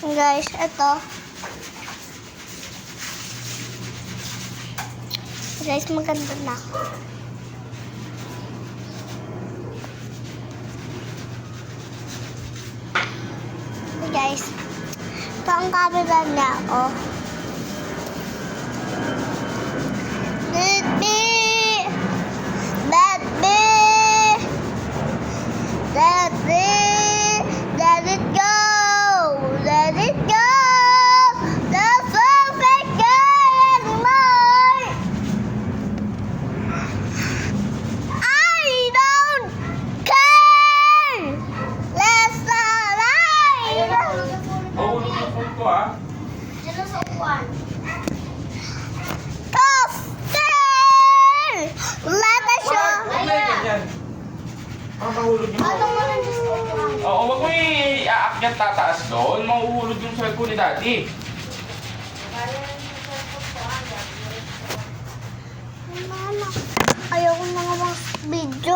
Guys, ito. Guys, maganda na. Guys, ito ang camera niya, oh. Let me! Let me! Let me! Let it go! Let it go! The perfect girl anymore! I don't care! Let's alive! Mahulog yung phone ko, ah. Diyan lang sa upuan. Toaster! Let us show! Huwag na yung ganyan. Mahulog yung Ano phone. mo lang dyan sa upuan? Oo, wag mo i-aakyat tataas doon. Mahuhulog yung cellphone ni Daddy. Kaya lang sa upuan. Mama, ayaw ko na nga mag-video.